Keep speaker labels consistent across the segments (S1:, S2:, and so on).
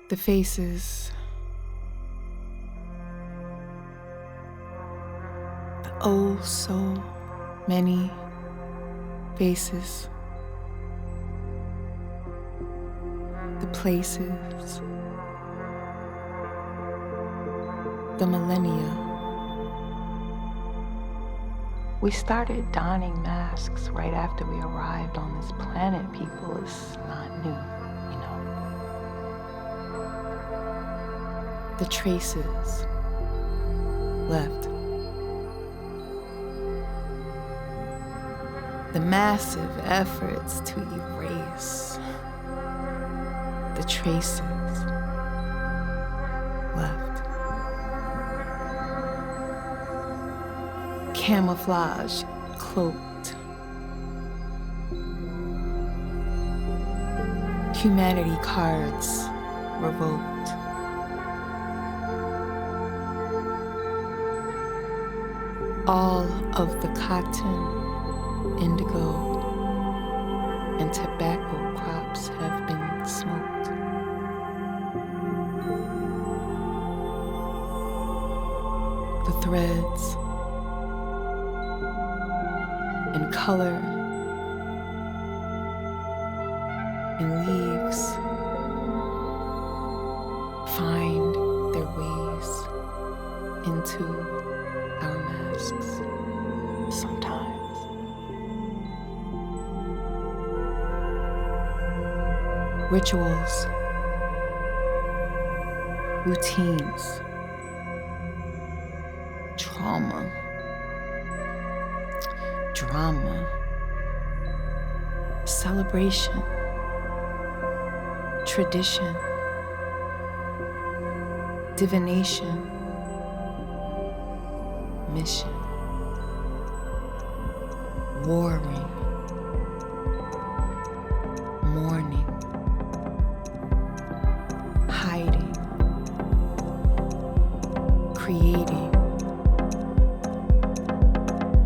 S1: The faces, the oh so many faces, the places, the millennia.
S2: We started donning masks right after we arrived on this planet, people. It's not new, you know.
S1: The traces left. The massive efforts to erase the traces left. Camouflage cloaked. Humanity cards revoked. All of the cotton, indigo, and tobacco crops have been smoked. The threads and color and leaves find their ways into our masks sometimes. Rituals, routines, trauma, drama, celebration, tradition, divination, mission, warring, mourning, hiding, creating,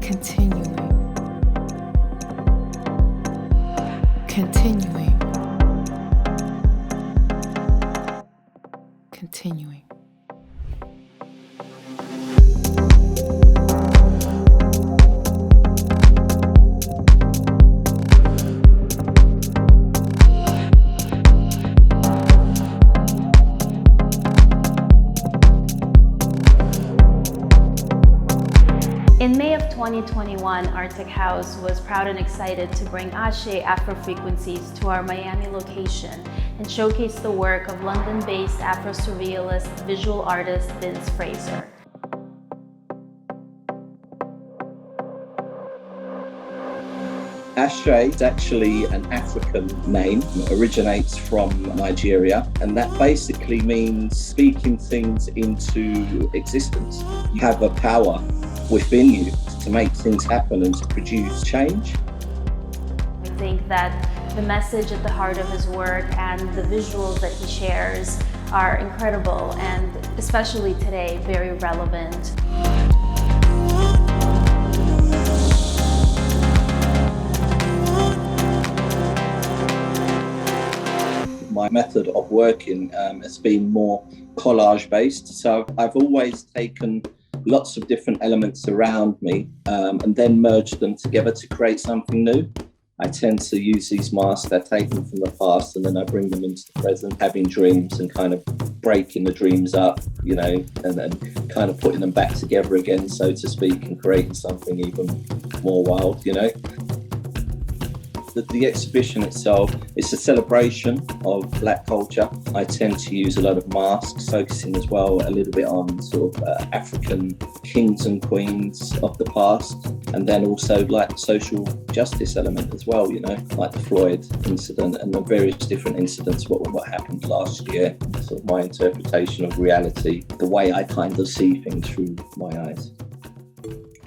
S1: continuing, continuing, continuing.
S3: In May of 2021, ARTECHOUSE was proud and excited to bring Afro Frequencies to our Miami location and showcase the work of London-based Afro-surrealist visual artist Vince Fraser.
S4: Ashe is actually an African name, it originates from Nigeria, and that basically means speaking things into existence. You have a power within you to make things happen and to produce change.
S3: I think that the message at the heart of his work and the visuals that he shares are incredible and especially today very relevant.
S4: My method of working has been more collage based, so I've always taken lots of different elements around me and then merged them together to create something new. I tend to use these masks, they're taken from the past, and then I bring them into the present, having dreams and kind of breaking the dreams up, you know, and then kind of putting them back together again, so to speak, and creating something even more wild, you know. The exhibition itself is a celebration of Black culture. I tend to use a lot of masks, focusing as well a little bit on sort of African kings and queens of the past, and then also like social justice element as well, you know, like the Floyd incident and the various different incidents, what happened last year, sort of my interpretation of reality, the way I kind of see things through my eyes.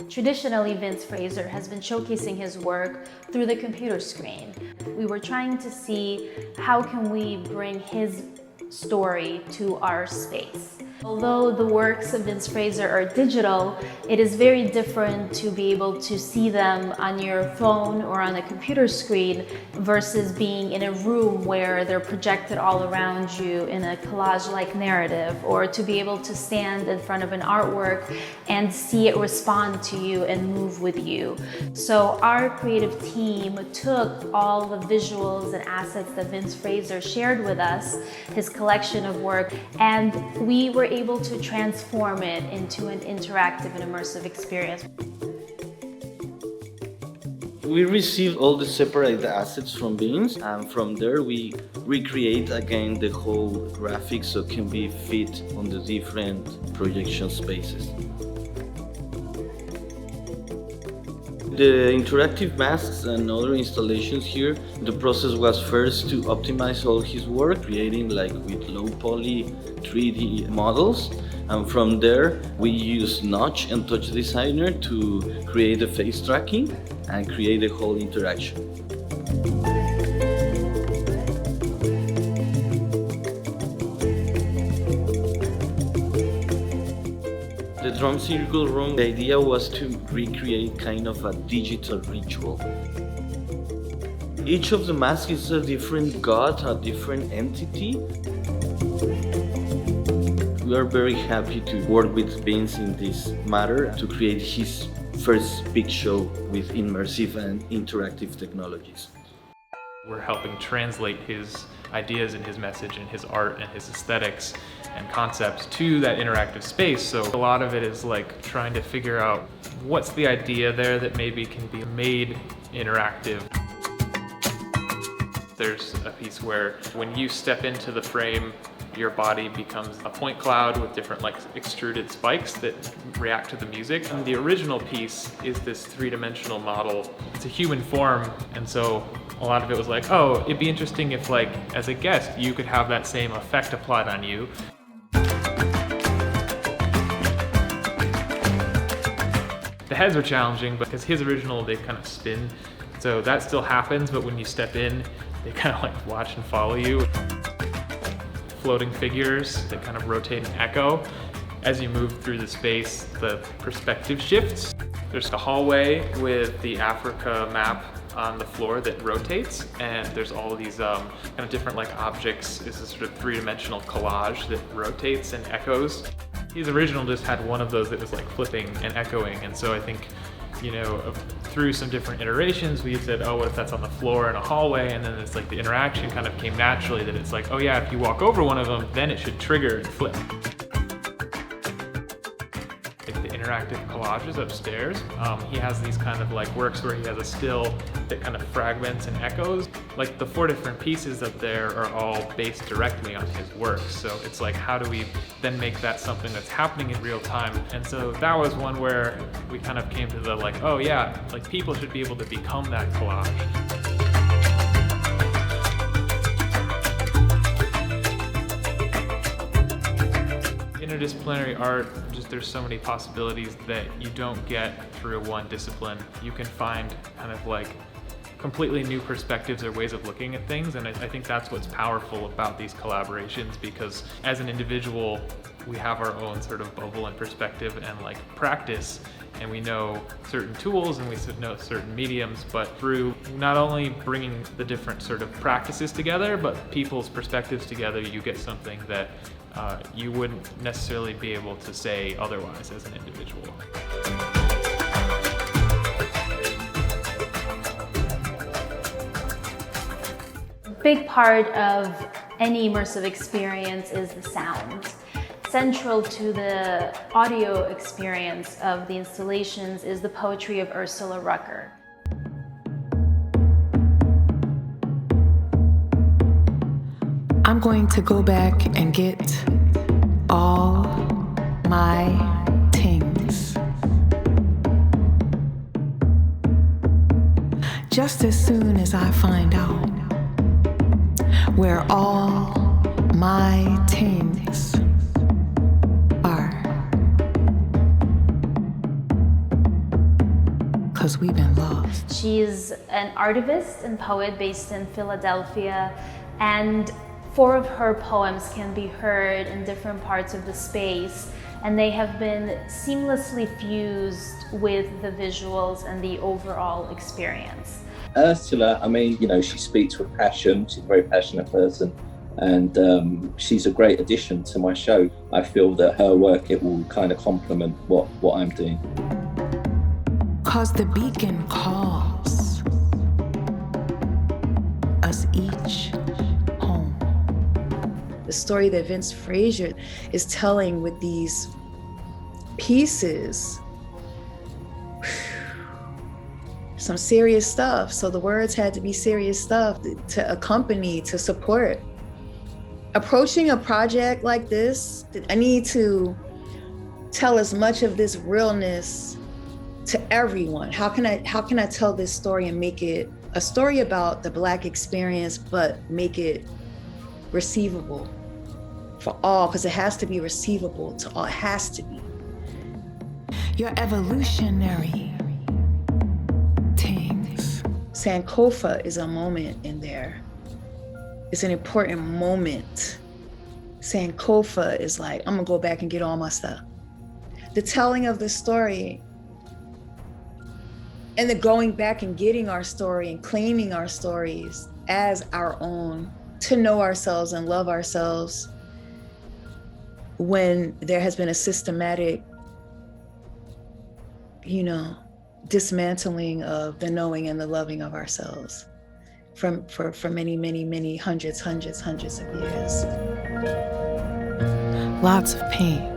S3: Traditionally, Vince Fraser has been showcasing his work through the computer screen. We were trying to see how can we bring his story to our space. Although the works of Vince Fraser are digital, it is very different to be able to see them on your phone or on a computer screen versus being in a room where they're projected all around you in a collage-like narrative, or to be able to stand in front of an artwork and see it respond to you and move with you. So our creative team took all the visuals and assets that Vince Fraser shared with us, his collection of work, and we were able to transform it into an interactive and immersive experience.
S5: We received all the separate assets from Vince, and from there we recreate again the whole graphic so it can be fit on the different projection spaces. The interactive masks and other installations here, the process was first to optimize all his work, creating like with low poly 3D models. And from there, we use Notch and Touch Designer to create the face tracking and create the whole interaction. The drum circle room, the idea was to recreate kind of a digital ritual. Each of the masks is a different god, a different entity. We are very happy to work with Vince in this matter to create his first big show with immersive and interactive technologies.
S6: We're helping translate his ideas and his message and his art and his aesthetics and concepts to that interactive space. So a lot of it is like trying to figure out what's the idea there that maybe can be made interactive. There's a piece where when you step into the frame, your body becomes a point cloud with different like extruded spikes that react to the music. And the original piece is this three-dimensional model. It's a human form, and so a lot of it was like, oh, it'd be interesting if like as a guest you could have that same effect applied on you. The heads were challenging because his original, they kind of spin. So that still happens, but when you step in, they kind of like watch and follow you. Floating figures that kind of rotate and echo. As you move through the space, the perspective shifts. There's a hallway with the Africa map on the floor that rotates, and there's all of these kind of different like objects. It's a sort of three-dimensional collage that rotates and echoes. His original just had one of those that was like flipping and echoing, and so I think, you know, through some different iterations, we said, oh, what if that's on the floor in a hallway? And then it's like the interaction kind of came naturally that it's like, oh yeah, if you walk over one of them, then it should trigger and flip. Like the interactive collages upstairs, he has these kind of like works where he has a still that kind of fragments and echoes. Like the 4 different pieces up there are all based directly on his work. So it's like, how do we then make that something that's happening in real time? And so that was one where we kind of came to the like, oh yeah, like people should be able to become that collage. Interdisciplinary art, just there's so many possibilities that you don't get through one discipline. You can find kind of like completely new perspectives or ways of looking at things, and I think that's what's powerful about these collaborations, because as an individual we have our own sort of bubble and perspective and like practice, and we know certain tools and we know certain mediums, but through not only bringing the different sort of practices together but people's perspectives together, you get something that you wouldn't necessarily be able to say otherwise as an individual.
S3: A big part of any immersive experience is the sound. Central to the audio experience of the installations is the poetry of Ursula Rucker.
S1: I'm going to go back and get all my things. Just as soon as I find out where all my things are. 'Cause we've been lost.
S3: She's an artivist and poet based in Philadelphia, and 4 of her poems can be heard in different parts of the space, and they have been seamlessly fused with the visuals and the overall experience.
S4: Ursula, I mean, you know, she speaks with passion. She's a very passionate person, and she's a great addition to my show. I feel that her work, it will kind of complement what I'm doing.
S1: 'Cause the beacon calls us each home.
S7: The story that Vince Fraser is telling with these pieces, some serious stuff. So the words had to be serious stuff to accompany, to support. Approaching a project like this, I need to tell as much of this realness to everyone. How can I tell this story and make it a story about the Black experience, but make it receivable for all? Because it has to be receivable to all. It has to be.
S1: Your evolutionary things.
S7: Sankofa is a moment in there. It's an important moment. Sankofa is like, I'm gonna go back and get all my stuff. The telling of the story and the going back and getting our story and claiming our stories as our own, to know ourselves and love ourselves when there has been a systematic, dismantling of the knowing and the loving of ourselves for many hundreds of years.
S1: Lots of pain.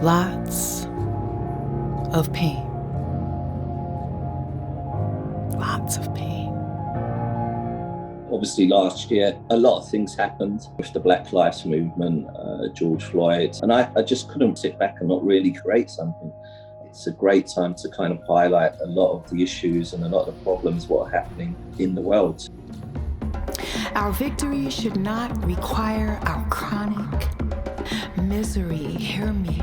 S1: Lots of pain. Lots of pain.
S4: Obviously last year, a lot of things happened with the Black Lives Movement, George Floyd, and I just couldn't sit back and not really create something. It's a great time to kind of highlight a lot of the issues and a lot of the problems what are happening in the world.
S1: Our victory should not require our chronic misery. Hear me.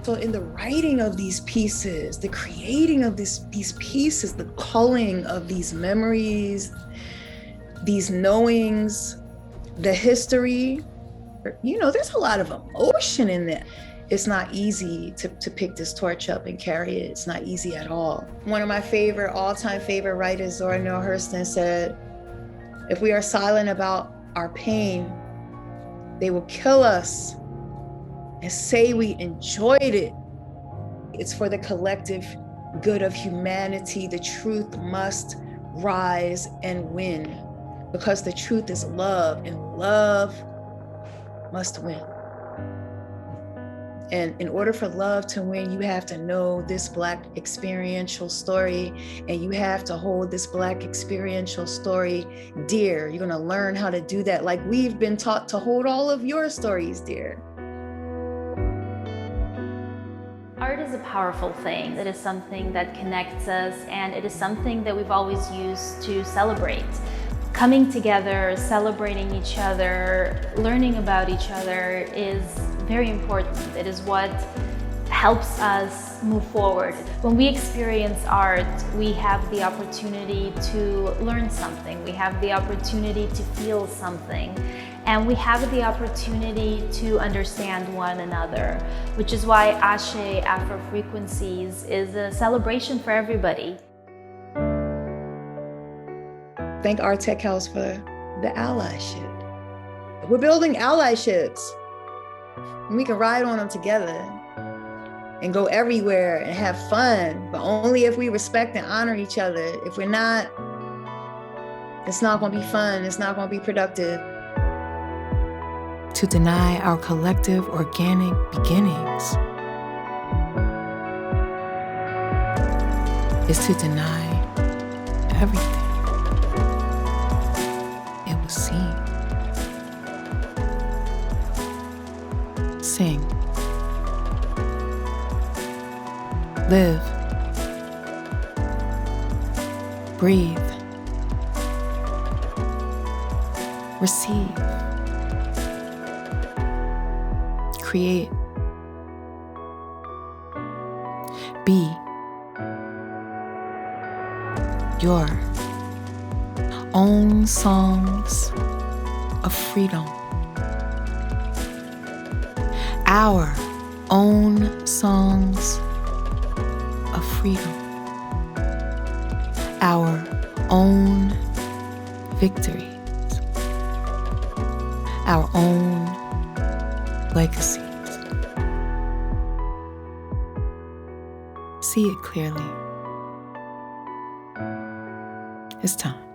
S7: So in the writing of these pieces, the creating of these pieces, the culling of these memories, these knowings, the history, there's a lot of emotion in there. It's not easy to pick this torch up and carry it. It's not easy at all. One of my all-time favorite writers, Zora Neale Hurston, said, if we are silent about our pain, they will kill us and say we enjoyed it. It's for the collective good of humanity. The truth must rise and win, because the truth is love, and love must win. And in order for love to win, you have to know this Black experiential story, and you have to hold this Black experiential story dear. You're gonna learn how to do that, like we've been taught to hold all of your stories dear.
S3: Art is a powerful thing. It is something that connects us, and it is something that we've always used to celebrate. Coming together, celebrating each other, learning about each other is very important. It is what helps us move forward. When we experience art, we have the opportunity to learn something. We have the opportunity to feel something. And we have the opportunity to understand one another, which is why Ashe Afro Frequencies is a celebration for everybody.
S7: Thank ARTECHOUSE for the allyship. We're building allyships. We can ride on them together and go everywhere and have fun, but only if we respect and honor each other. If we're not, it's not gonna be fun, it's not gonna be productive.
S1: To deny our collective organic beginnings is to deny everything it was seen. Sing. Live. Breathe. Receive. Create. Be your own songs of freedom. Our own songs of freedom. Our own victories. Our own legacies. See it clearly. It's time.